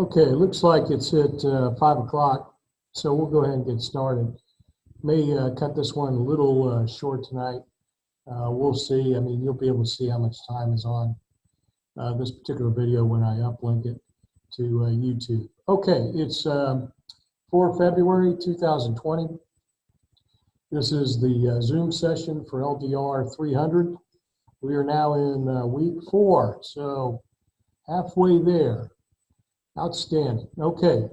Okay, it looks like it's at 5 o'clock, so we'll go ahead and get started. May cut this one a little short tonight. We'll see. I mean, you'll be able to see how much time is on this particular video when I uplink it to YouTube. Okay, it's 4 February 2020. This is the Zoom session for LDR 300. We are now in week 4, so halfway there. Outstanding. Okay,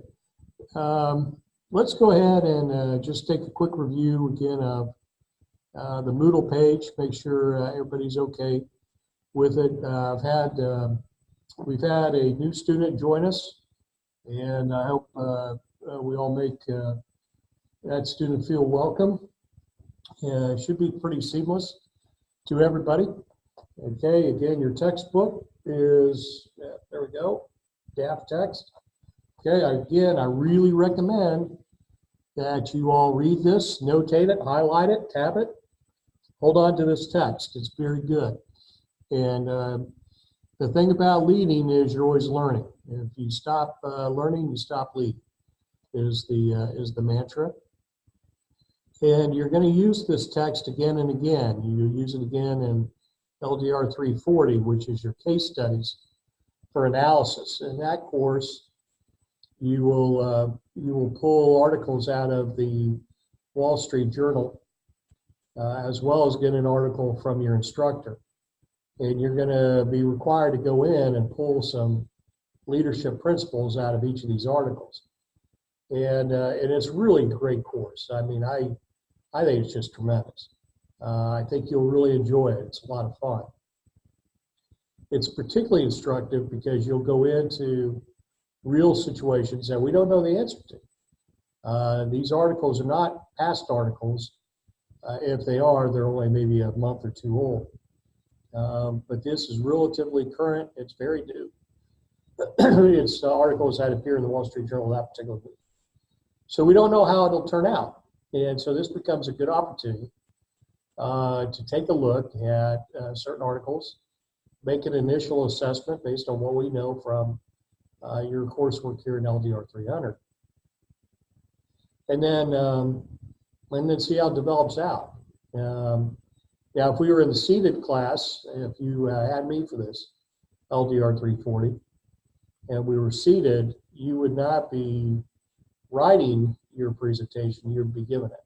let's go ahead and just take a quick review again of the Moodle page. Make sure everybody's okay with it. We've had a new student join us, and I hope we all make that student feel welcome. It should be pretty seamless to everybody. Okay, again, your textbook is, there we go. DAF text. Okay, again, I really recommend that you all read this, notate it, highlight it, tab it, hold on to this text. It's very good. And the thing about leading is you're always learning. If you stop learning, you stop leading, is the mantra. And you're going to use this text again and again. You use it again in LDR 340, which is your case studies for analysis. In that course, you will pull articles out of the Wall Street Journal, as well as get an article from your instructor. And you're going to be required to go in and pull some leadership principles out of each of these articles. And it's really a great course. I mean, I think it's just tremendous. I think you'll really enjoy it. It's a lot of fun. It's particularly instructive because you'll go into real situations that we don't know the answer to. These articles are not past articles. If they are, they're only maybe a month or two old. But this is relatively current. It's very new. It's articles that appear in the Wall Street Journal that particular week. So we don't know how it'll turn out. And so this becomes a good opportunity to take a look at certain articles, make an initial assessment based on what we know from your coursework here in LDR 300, and then see how it develops out. Now, if we were in the seated class, if you had me for this LDR 340, and we were seated, you would not be writing your presentation, you'd be giving it.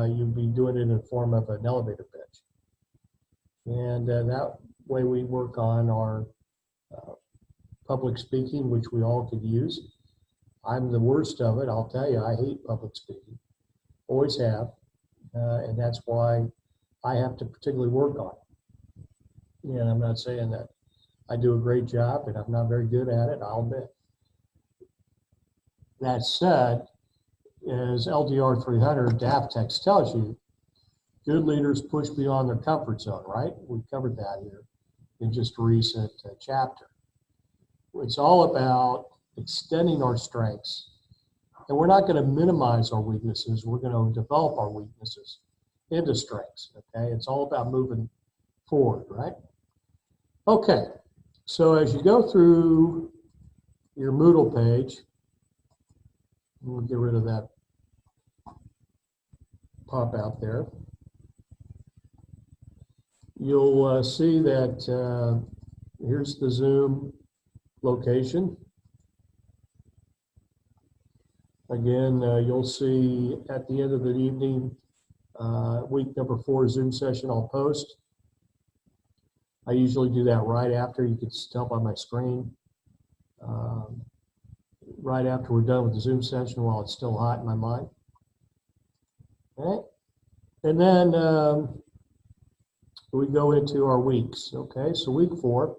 You'd be doing it in the form of an elevator pitch. And that way we work on our public speaking, which we all could use. I'm the worst of it, I'll tell you. I hate public speaking, always have, and that's why I have to particularly work on it. And I'm not saying that I do a great job, and I'm not very good at it, I'll admit. That said, as LDR 300 DAF text tells you, good leaders push beyond their comfort zone, right? We covered that here in just a recent chapter. It's all about extending our strengths. And we're not going to minimize our weaknesses. We're going to develop our weaknesses into strengths, okay? It's all about moving forward, right? Okay, so as you go through your Moodle page, we'll get rid of that pop out there. You'll see that here's the Zoom location. Again, you'll see at the end of the evening, week number 4 Zoom session I'll post. I usually do that right after. You can tell by my screen. Right after we're done with the Zoom session while it's still hot in my mind. Okay. And then we go into our weeks. Okay, so week 4.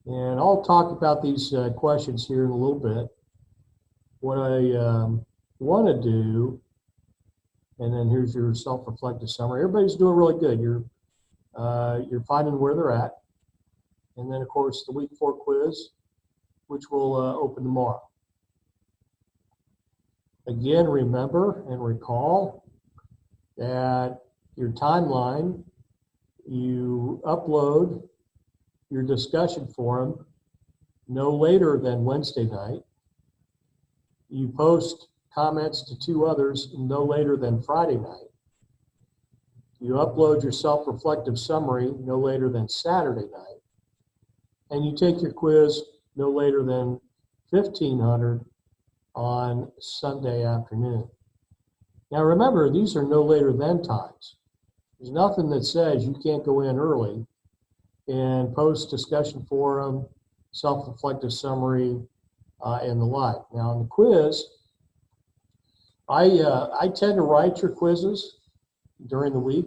And I'll talk about these questions here in a little bit. What I want to do, and then here's your self-reflective summary. Everybody's doing really good. You're finding where they're at. And then, of course, the week 4 quiz, which will open tomorrow. Again, remember and recall that your timeline, you upload your discussion forum no later than Wednesday night. You post comments to 2 others no later than Friday night. You upload your self-reflective summary no later than Saturday night. And you take your quiz no later than 1500 on Sunday afternoon. Now remember, these are no later than times. There's nothing that says you can't go in early and post discussion forum, self-reflective summary, and the like. Now on the quiz, I tend to write your quizzes during the week.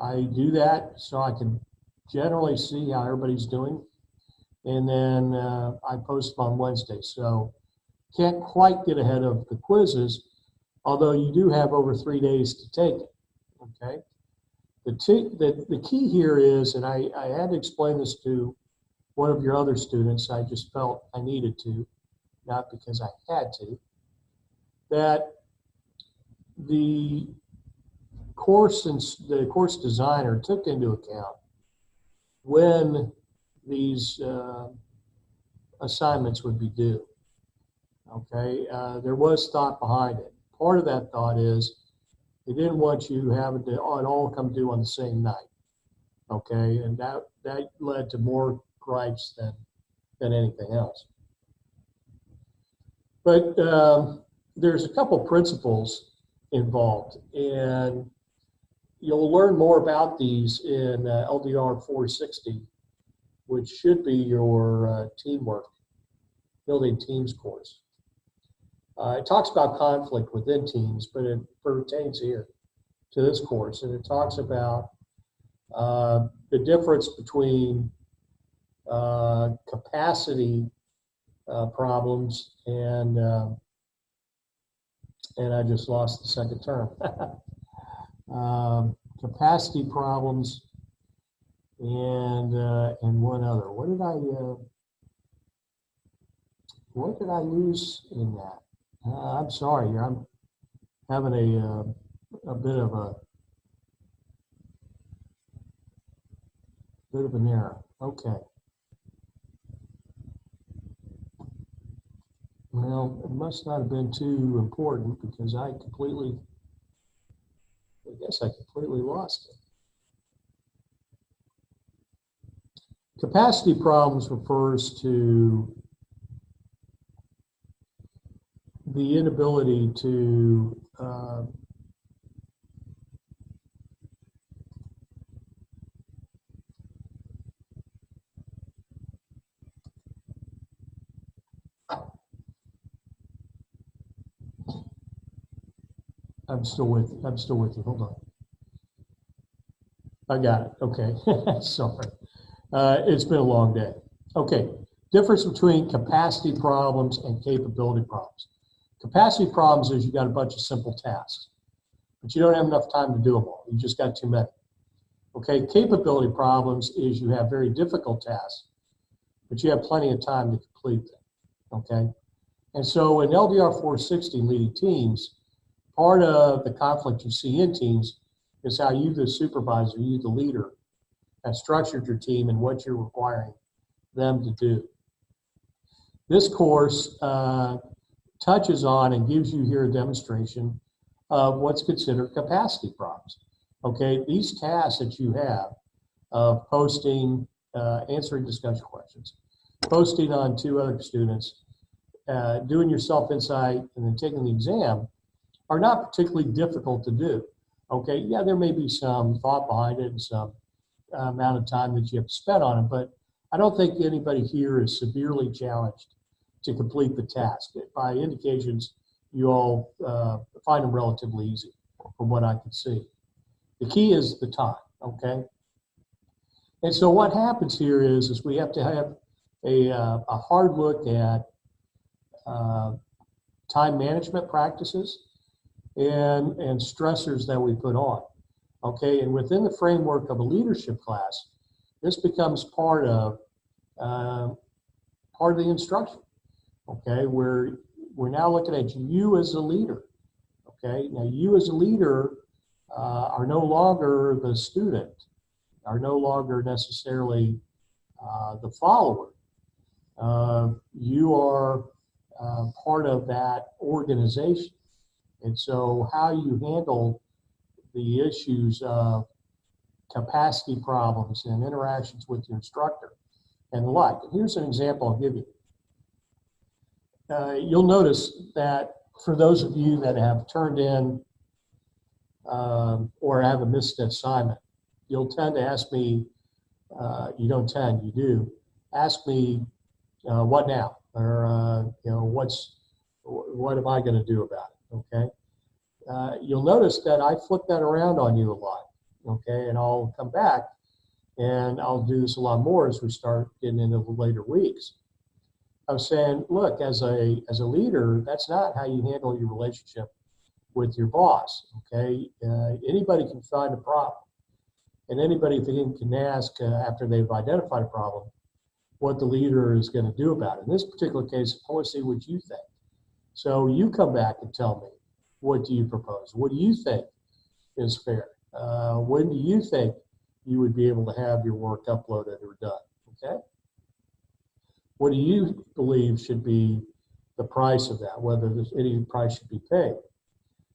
I do that so I can generally see how everybody's doing. And then I post them on Wednesday. So can't quite get ahead of the quizzes, although you do have over 3 days to take it, okay? The key here is, and I had to explain this to one of your other students, I just felt I needed to, not because I had to, that the course designer took into account when these assignments would be due. Okay, there was thought behind it. Part of that thought is they didn't want you having to all come due on the same night. Okay, and that led to more gripes than anything else. But there's a couple principles involved, and you'll learn more about these in LDR 460, which should be your teamwork, building teams course. It talks about conflict within teams, but it pertains here to this course, and it talks about the difference between capacity problems and I just lost the second term. Capacity problems and one other. What did I lose in that? I'm sorry, I'm having a bit of an error. Okay. Well, it must not have been too important because I guess I completely lost it. Capacity problems refers to the inability to I'm still with you. Hold on. I got it. Okay. Sorry. It's been a long day. Okay. Difference between capacity problems and capability problems. Capacity problems is you got a bunch of simple tasks, but you don't have enough time to do them all. You just got too many. Okay. Capability problems is you have very difficult tasks, but you have plenty of time to complete them. Okay. And so in LDR 460 leading teams, part of the conflict you see in teams is how you, the supervisor, you, the leader, have structured your team and what you're requiring them to do. This course touches on and gives you here a demonstration of what's considered capacity problems. Okay, these tasks that you have of posting, answering discussion questions, posting on 2 other students, doing your self-insight, and then taking the exam are not particularly difficult to do. Okay, yeah, there may be some thought behind it and some amount of time that you have to spend on it, but I don't think anybody here is severely challenged to complete the task. By indications, you all find them relatively easy from what I can see. The key is the time, okay? And so what happens here is we have to have a hard look at time management practices and stressors that we put on, okay? And within the framework of a leadership class, this becomes part of the instruction, okay? We're now looking at you as a leader, okay? Now you as a leader are no longer the student, are no longer necessarily the follower. You are part of that organization. And so how you handle the issues of capacity problems and interactions with your instructor and the like. Here's an example I'll give you. You'll notice that for those of you that have turned in or have a missed assignment, you'll tend to ask me, you don't tend, you do, ask me, what now? Or, what am I going to do about it? Okay. You'll notice that I flip that around on you a lot. Okay. And I'll come back and I'll do this a lot more as we start getting into the later weeks. I was saying, look, as a leader, that's not how you handle your relationship with your boss. Okay. Anybody can find a problem. And anybody can ask after they've identified a problem what the leader is going to do about it. In this particular case, I want to see what you think. So you come back and tell me, what do you propose? What do you think is fair? When do you think you would be able to have your work uploaded or done? Okay. What do you believe should be the price of that, whether there's any price should be paid?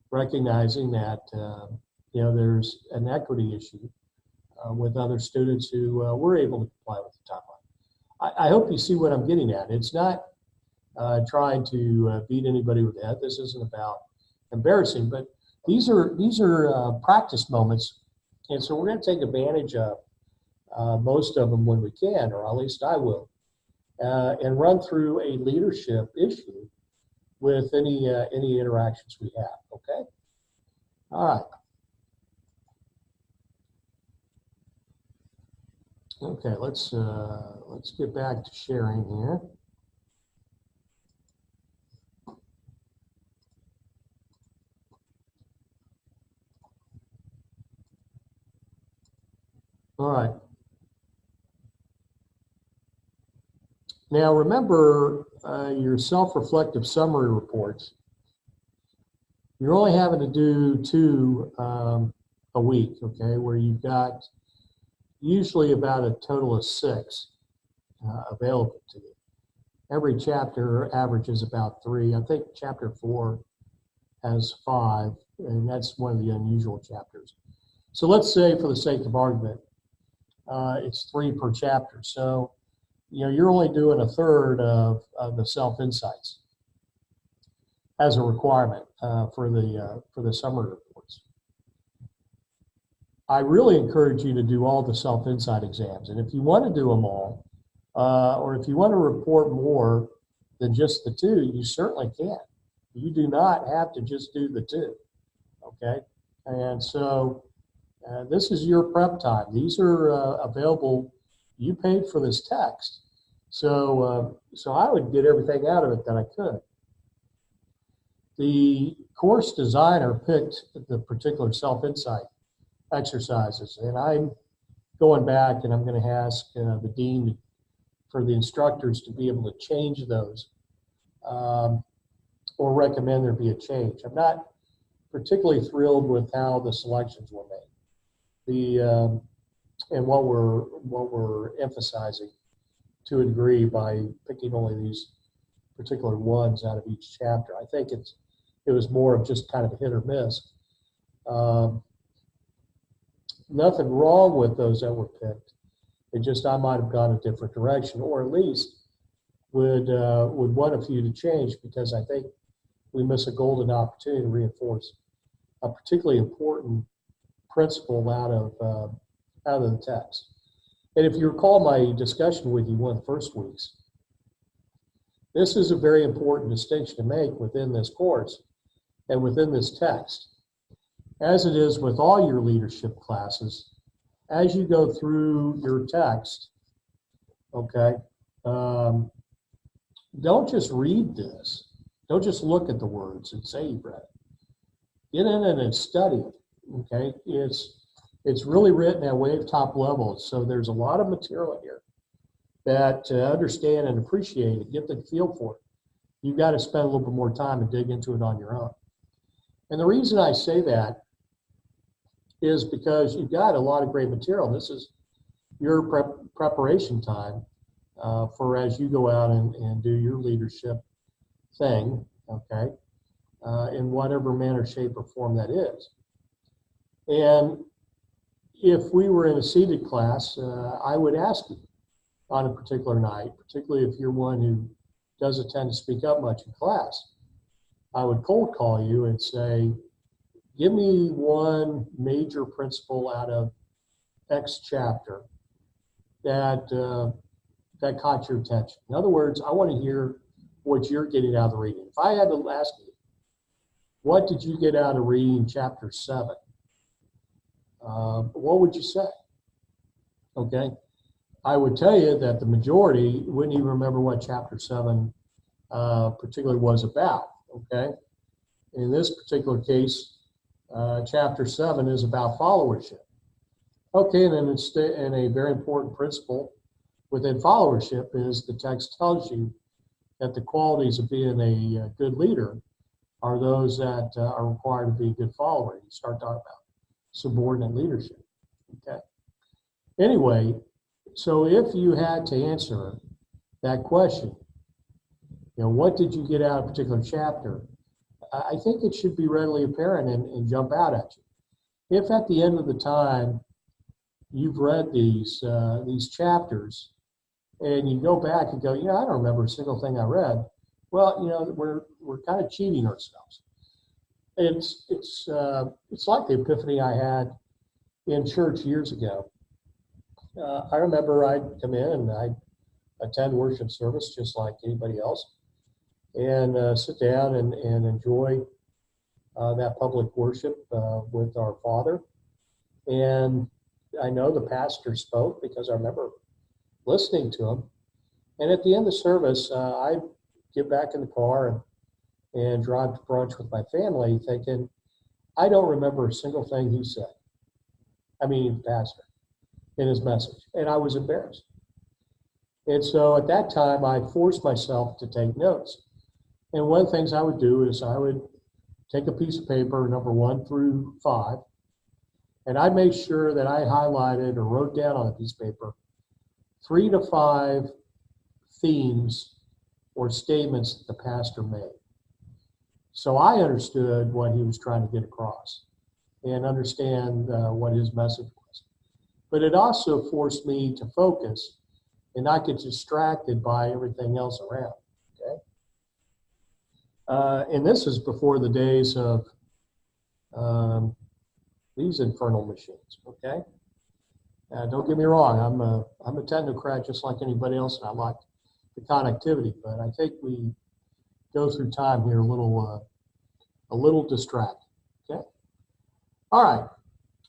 Recognizing that, there's an equity issue with other students who were able to comply with the timeline. I hope you see what I'm getting at. It's not trying to beat anybody with the head. This isn't about embarrassing, but these are practice moments, and so we're going to take advantage of most of them when we can, or at least I will, and run through a leadership issue with any interactions we have. Okay. All right. Okay, let's get back to sharing here. All right. Now remember your self-reflective summary reports. You're only having to do 2 a week, okay, where you've got usually about a total of 6 available to you. Every chapter averages about 3. I think chapter 4 has 5, and that's one of the unusual chapters. So let's say, for the sake of argument, it's 3 per chapter. So, you're only doing a third of the self-insights as a requirement for the summary reports. I really encourage you to do all the self-insight exams. And if you want to do them all, or if you want to report more than just the 2, you certainly can. You do not have to just do the 2, okay? And so this is your prep time. These are available. You paid for this text. So I would get everything out of it that I could. The course designer picked the particular self-insight exercises, and I'm going back and I'm going to ask the dean for the instructors to be able to change those or recommend there be a change. I'm not particularly thrilled with how the selections were made, and what we're emphasizing to a degree by picking only these particular ones out of each chapter. I think it was more of just kind of a hit or miss. Nothing wrong with those that were picked. It just, I might have gone a different direction, or at least would want a few to change, because I think we miss a golden opportunity to reinforce a particularly important principle out of the text. And if you recall my discussion with you one of the first weeks, this is a very important distinction to make within this course and within this text. As it is with all your leadership classes, as you go through your text, okay, don't just read this. Don't just look at the words and say you've read it. Get in it and study it, okay? It's really written at wave top level, so there's a lot of material here that to understand and appreciate and get the feel for it, you've got to spend a little bit more time and dig into it on your own. And the reason I say that is because you've got a lot of great material. This is your preparation time for as you go out and do your leadership thing, okay, in whatever manner, shape, or form that is. And if we were in a seated class, I would ask you on a particular night, particularly if you're one who doesn't tend to speak up much in class, I would cold call you and say, give me one major principle out of X chapter that that caught your attention. In other words, I want to hear what you're getting out of the reading. If I had to ask you, what did you get out of reading chapter 7? What would you say? Okay. I would tell you that the majority wouldn't even remember what chapter 7 particularly was about. Okay. In this particular case, chapter 7 is about followership. Okay, and then a very important principle within followership is the text tells you that the qualities of being a good leader are those that are required to be a good follower. You start talking about subordinate leadership. Okay. Anyway, so if you had to answer that question, what did you get out of a particular chapter? I think it should be readily apparent and jump out at you. If at the end of the time you've read these chapters and you go back and go, I don't remember a single thing I read. Well, we're kind of cheating ourselves. It's like the epiphany I had in church years ago. I remember I'd come in and I'd attend worship service just like anybody else, and sit down and enjoy that public worship with our Father. And I know the pastor spoke because I remember listening to him. And at the end of the service, I'd get back in the car and drive to brunch with my family thinking, I don't remember a single thing he said. I mean, pastor, in his message. And I was embarrassed. And so at that time, I forced myself to take notes. And one of the things I would do is I would take a piece of paper, number 1 through 5, and I'd make sure that I highlighted or wrote down on a piece of paper 3 to 5 themes or statements that the pastor made. So I understood what he was trying to get across and understand what his message was. But it also forced me to focus and not get distracted by everything else around. Okay. And this is before the days of these infernal machines. Okay. Don't get me wrong. I'm a technocrat just like anybody else, and I like the connectivity. But I think we go through time here a little distracted. Okay. All right.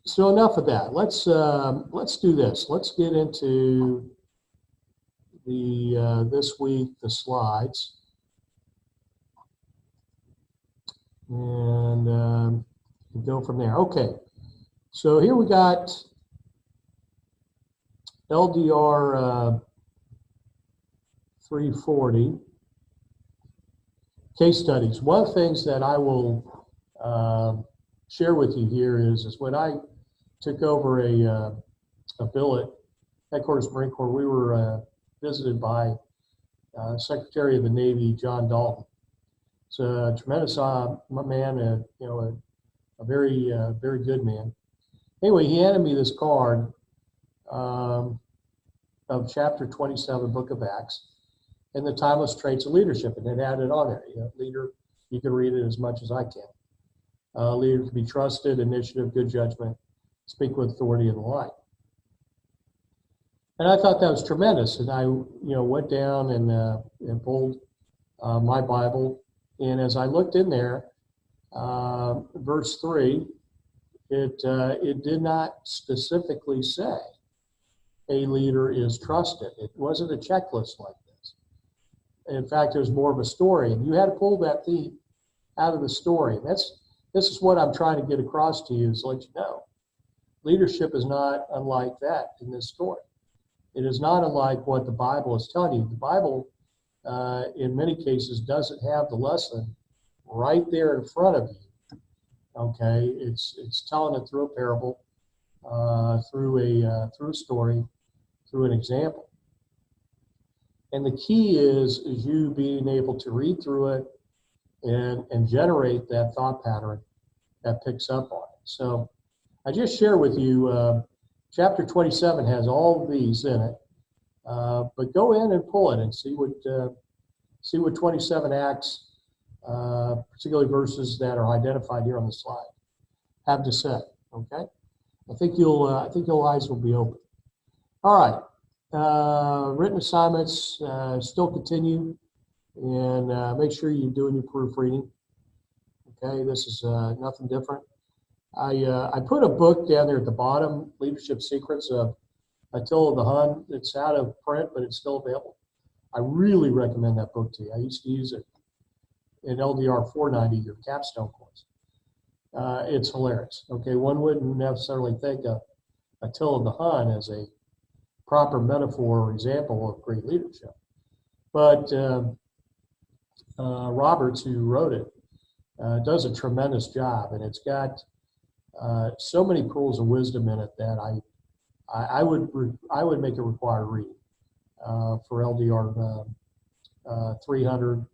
So enough of that. Let's do this. Let's get into the this week the slides, and go from there. Okay. So here we got LDR 340 case studies. One of the things that I will share with you here is when I took over a billet, Headquarters Marine Corps, we were visited by Secretary of the Navy, John Dalton. It's a tremendous man, a very, very good man. Anyway, he handed me this card of chapter 27, Book of Acts, and the timeless traits of leadership, and it had it on there. Leader, you can read it as much as I can. Leader to be trusted, initiative, good judgment, speak with authority, and the like. And I thought that was tremendous. And I, went down and pulled my Bible, and as I looked in there, verse 3, it did not specifically say a leader is trusted. It wasn't a checklist like this. In fact, it was more of a story, and you had to pull that theme out of the story. This is what I'm trying to get across to you, is let you know. Leadership is not unlike that in this story. It is not unlike what the Bible is telling you. The Bible, in many cases, doesn't have the lesson right there in front of you. Okay, it's telling it through a parable, through a story, through an example. And the key is you being able to read through it and generate that thought pattern that picks up on it. So I just share with you, chapter 27 has all of these in it, but go in and pull it and see what 27 acts, particularly verses that are identified here on the slide, have to say. Okay, I think your eyes will be open. All right, written assignments still continue, and make sure you're doing your proofreading. Okay, this is nothing different. I put a book down there at the bottom, Leadership Secrets of Attila the Hun. It's out of print, but it's still available. I really recommend that book to you. I used to use it in LDR 490, your capstone course. It's hilarious. Okay, one wouldn't necessarily think of Attila the Hun as a proper metaphor or example of great leadership. But Roberts, who wrote it, does a tremendous job, and it's got so many pearls of wisdom in it that I would make a required reading for LDR 300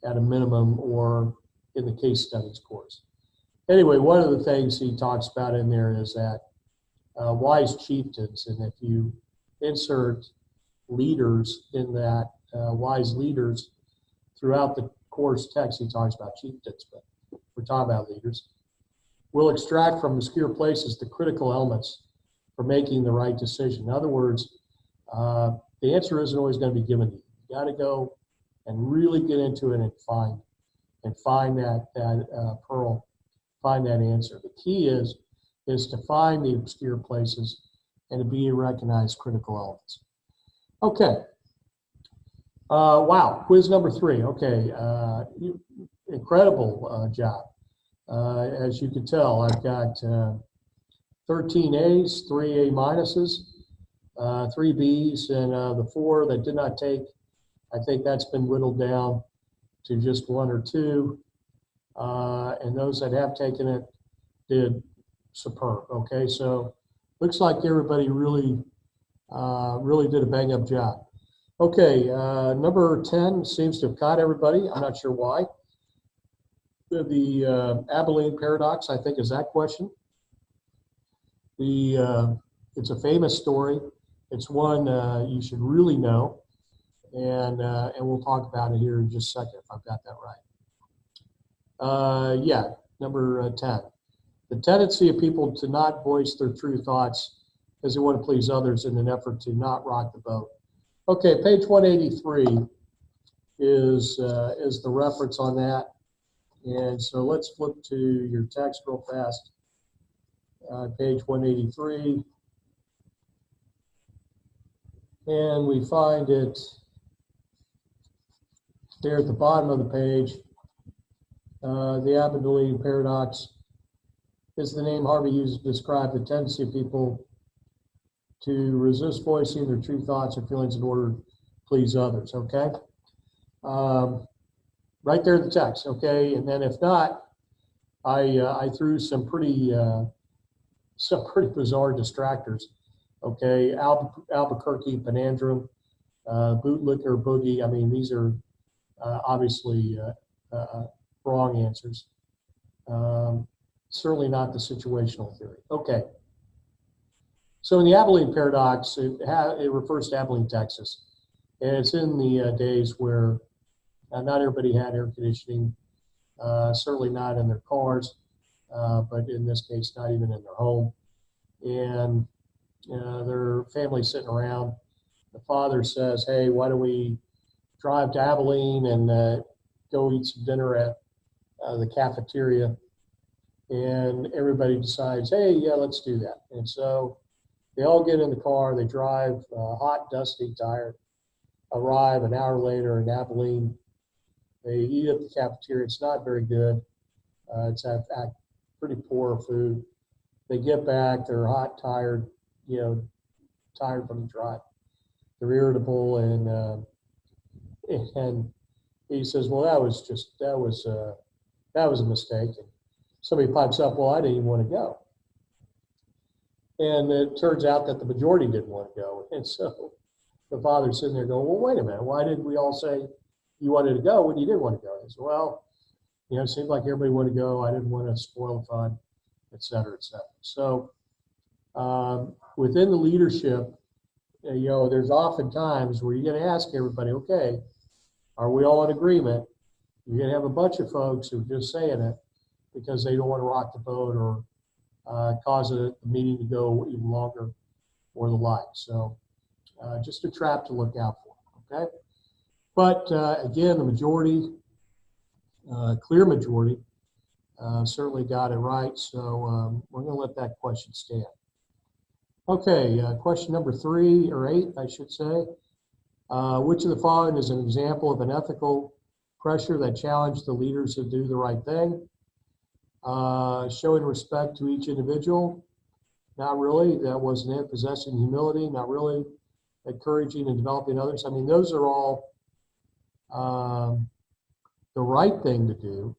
at a minimum, or in the case studies course. Anyway, one of the things he talks about in there is that wise chieftains, and if you insert leaders in that, wise leaders throughout the course text, he talks about chieftains, but we're talking about leaders, will extract from obscure places the critical elements for making the right decision. In other words, the answer isn't always going to be given to you. You got to go and really get into it and find that pearl, find that answer. The key is to find the obscure places and to be recognized critical elements. Okay. Wow, quiz number 3. Okay, incredible job. As you can tell, I've got 13 A's, 3 A minuses, 3 B's, and the 4 that did not take, I think that's been whittled down to just 1 or 2. And those that have taken it did superb. Okay, so looks like everybody really did a bang-up job. Okay, number 10 seems to have caught everybody. I'm not sure why. The Abilene paradox, I think, is that question. It's a famous story. It's one you should really know, and we'll talk about it here in just a second if I've got that right. Yeah, number 10. The tendency of people to not voice their true thoughts because they want to please others in an effort to not rock the boat. Okay, page 183 is the reference on that. And so let's flip to your text real fast. Page 183. And we find it there at the bottom of the page. The Abilene paradox is the name Harvey used to describe the tendency of people to resist voicing their true thoughts or feelings in order to please others, okay? Right there in the text, okay? And then if not, I threw some pretty bizarre distractors, okay? Albuquerque, Panandrum, Bootlicker, Boogie. I mean, these are obviously wrong answers. Certainly not the situational theory. Okay. So in the Abilene paradox, it refers to Abilene, Texas. And it's in the days where not everybody had air conditioning, certainly not in their cars, but in this case, not even in their home. And their family sitting around. The father says, hey, why don't we drive to Abilene and go eat some dinner at the cafeteria? And everybody decides, hey, yeah, let's do that. And so they all get in the car, they drive, hot, dusty, tired, arrive an hour later in Abilene. They eat at the cafeteria. It's not very good. It's pretty poor food. They get back, they're hot, tired, tired from the drive. They're irritable, and he says, well, that was a mistake. And somebody pipes up, well, I didn't even want to go. And it turns out that the majority didn't want to go. And so the father's sitting there going, well, wait a minute, why did we all say you wanted to go when you didn't want to go? He said, well, it seemed like everybody wanted to go. I didn't want to spoil the fun, et cetera, et cetera. So within the leadership, there's often times where you're going to ask everybody, okay, are we all in agreement? You're going to have a bunch of folks who are just saying it because they don't want to rock the boat or cause the meeting to go even longer or the like. So just a trap to look out for, okay? But again, the majority, clear majority, certainly got it right. So we're going to let that question stand. Okay, question number 3 or 8, I should say. Which of the following is an example of an ethical pressure that challenged the leaders to do the right thing? Showing respect to each individual? Not really. That wasn't it. Possessing humility? Not really. Encouraging and developing others? I mean, those are all the right thing to do,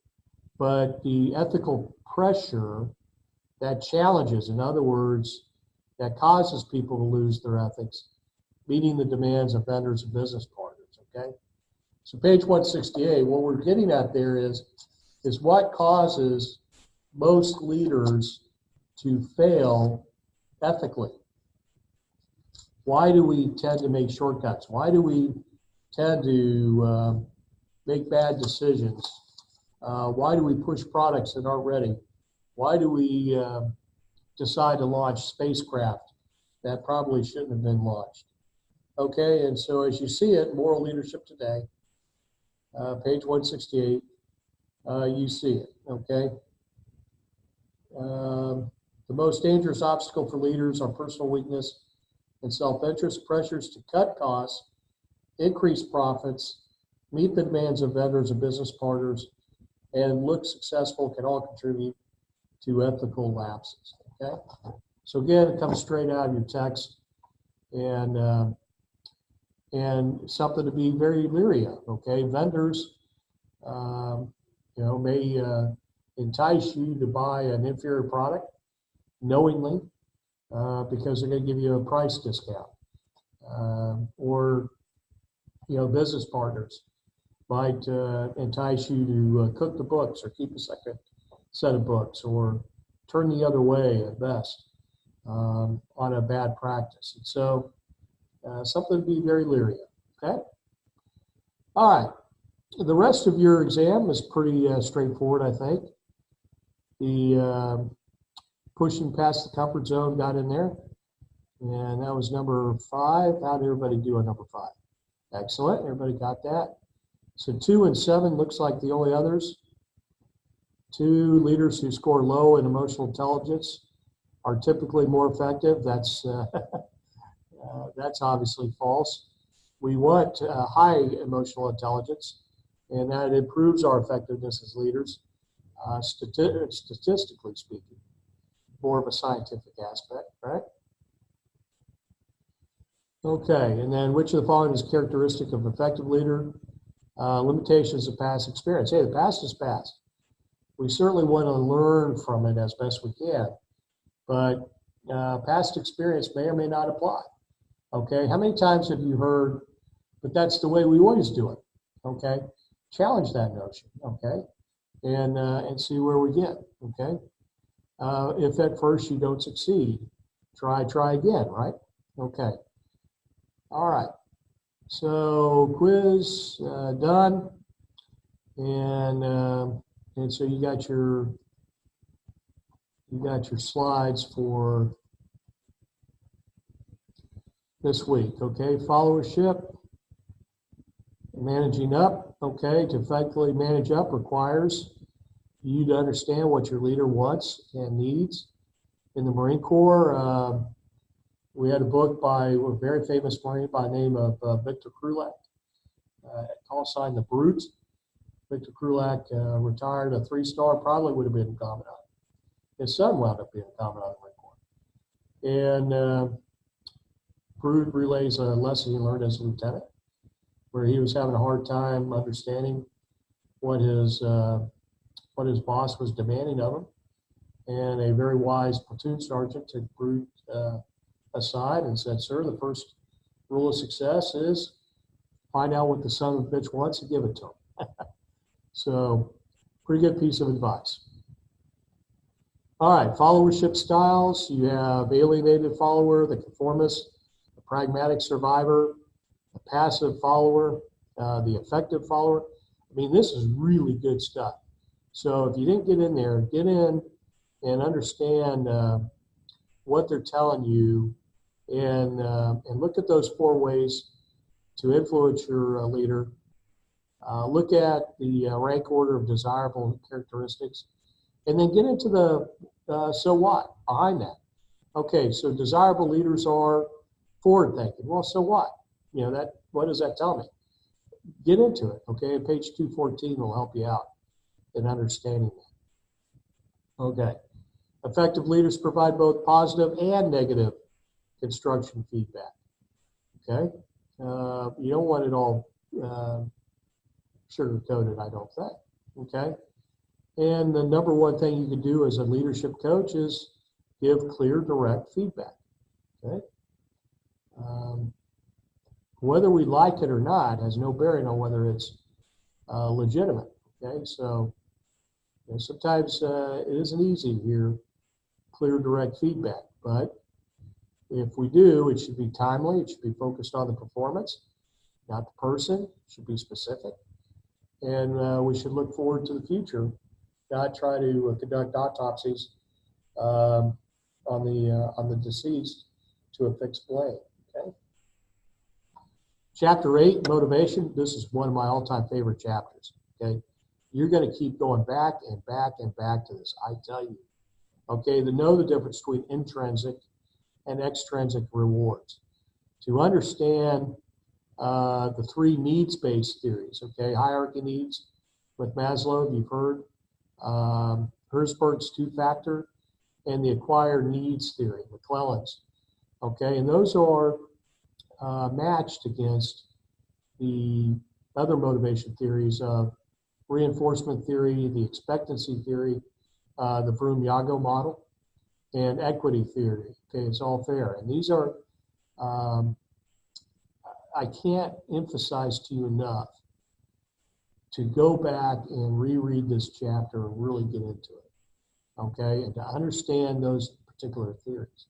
but the ethical pressure that challenges, in other words, that causes people to lose their ethics, meeting the demands of vendors and business partners, okay? So page 168, what we're getting at there is what causes most leaders to fail ethically. Why do we tend to make shortcuts? Why do we tend to make bad decisions? Why do we push products that aren't ready? Why do we decide to launch spacecraft that probably shouldn't have been launched? Okay, and so as you see it, moral leadership today, page 168, you see it, okay? The most dangerous obstacle for leaders are personal weakness and self-interest. Pressures to cut costs, increase profits, meet the demands of vendors and business partners, and look successful can all contribute to ethical lapses, okay? So again, it comes straight out of your text, and something to be very leery of, okay? Vendors, may entice you to buy an inferior product knowingly because they're going to give you a price discount. Or business partners might entice you to cook the books or keep a second set of books or turn the other way at best on a bad practice. And so something to be very leery of, okay? All right. The rest of your exam is pretty straightforward, I think. The pushing past the comfort zone got in there, and that was number 5. How did everybody do on number 5? Excellent. Everybody got that. So 2 and 7 looks like the only others. 2, leaders who score low in emotional intelligence are typically more effective. That's obviously false. We want high emotional intelligence, and that improves our effectiveness as leaders, statistically speaking. More of a scientific aspect, right? Okay, and then which of the following is characteristic of an effective leader? Limitations of past experience. Hey, the past is past. We certainly want to learn from it as best we can, but past experience may or may not apply. Okay, how many times have you heard, but that's the way we always do it? Okay, challenge that notion. Okay, and see where we get. Okay, if at first you don't succeed, try again. Right? Okay. All right. So quiz done, and so you got your slides for this week. Okay, followership, managing up. Okay, to effectively manage up requires you to understand what your leader wants and needs. In the Marine Corps, we had a book by a very famous Marine by the name of Victor Krulak, call sign The Brute. Victor Krulak retired a 3-star, probably would have been a commandant. His son wound up being a commandant in the Marine Corps. And Brute relays a lesson he learned as a lieutenant, where he was having a hard time understanding what his boss was demanding of him. And a very wise platoon sergeant took Brute aside and said, "Sir, the first Rule of success is find out what the son of a bitch wants and give it to him. So, pretty good piece of advice. All right, followership styles. You have alienated follower, the conformist, the pragmatic survivor, the passive follower, the effective follower. I mean, this is really good stuff. So if you didn't get in there, get in and understand what they're telling you, and look at those 4 ways to influence your leader. Look at the rank order of desirable characteristics, and then get into the so what behind that. Okay, so desirable leaders are forward thinking. Well, so what? You know, that, what does that tell me? Get into it, okay? Page 214 will help you out in understanding that. Okay. Effective leaders provide both positive and negative construction feedback, okay? You don't want it all sugar-coated, I don't think, okay? And the number one thing you can do as a leadership coach is give clear, direct feedback, okay? Whether we like it or not has no bearing on whether it's legitimate, okay? So you know, sometimes it isn't easy to hear clear, direct feedback, but if we do, it should be timely, it should be focused on the performance, not the person, it should be specific, and we should look forward to the future, not try to conduct autopsies on the deceased to affix blame, okay? Chapter 8, motivation. This is one of my all-time favorite chapters, okay? You're going to keep going back and back and back to this, I tell you. Okay, to know the difference between intrinsic and extrinsic rewards. To understand the 3 needs-based theories, okay? Hierarchy needs with Maslow, you've heard. Herzberg's 2-factor, and the acquired needs theory, McClellan's. Okay, and those are matched against the other motivation theories of reinforcement theory, the expectancy theory, the Vroom-Yago model, and equity theory. Okay, it's all fair. And these are, I can't emphasize to you enough to go back and reread this chapter and really get into it, okay, and to understand those particular theories.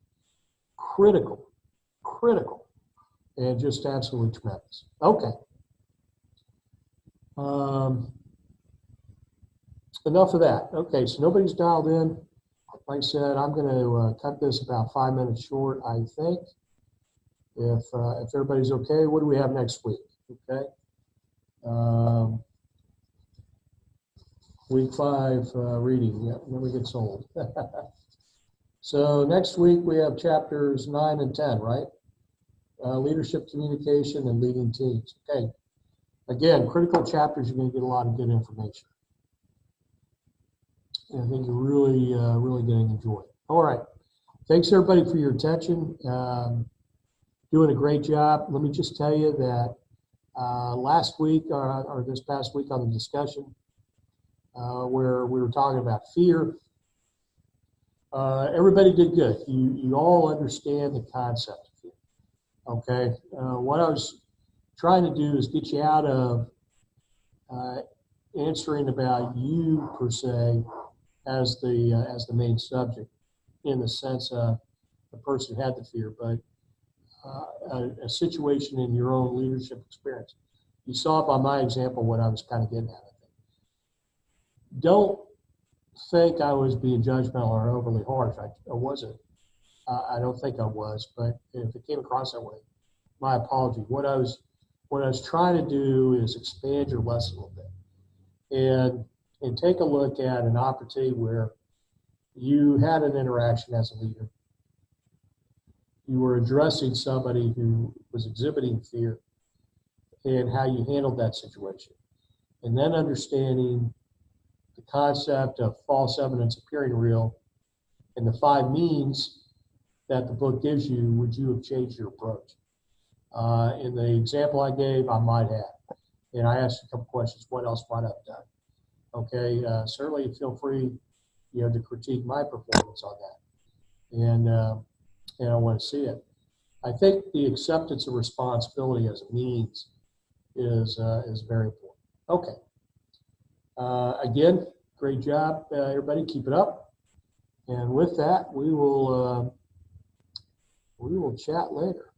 Critical, and just absolutely tremendous. Okay. Enough of that. Okay, so nobody's dialed in. Like I said, I'm going to cut this about 5 minutes short, I think. If everybody's okay, what do we have next week? Okay. Week 5 reading. Yeah, then we get sold. So next week we have chapters 9 and 10, right? Leadership, communication, and leading teams. Okay. Again, critical chapters, you're going to get a lot of good information. And I think you're really, really going to enjoy it. All right. Thanks, everybody, for your attention. Doing a great job. Let me just tell you that last week, or this past week on the discussion, where we were talking about fear, everybody did good. You all understand the concept of fear. Okay. What I was trying to do is get you out of answering about you per se as the main subject, in the sense of the person who had the fear, but a situation in your own leadership experience. You saw by my example what I was kind of getting at. I think. Don't think I was being judgmental or overly harsh. I wasn't. I don't think I was, but if it came across that way, my apology. What I was trying to do is expand your lesson a little bit, and take a look at an opportunity where you had an interaction as a leader. You were addressing somebody who was exhibiting fear, and how you handled that situation. And then understanding the concept of false evidence appearing real, and the 5 means that the book gives you, would you have changed your approach? In the example I gave, I might have. And I asked a couple questions, what else might I have done? Okay, certainly feel free, to critique my performance on that. And I want to see it. I think the acceptance of responsibility as a means is very important. Okay. Again, great job, everybody. Keep it up. And with that, we will chat later.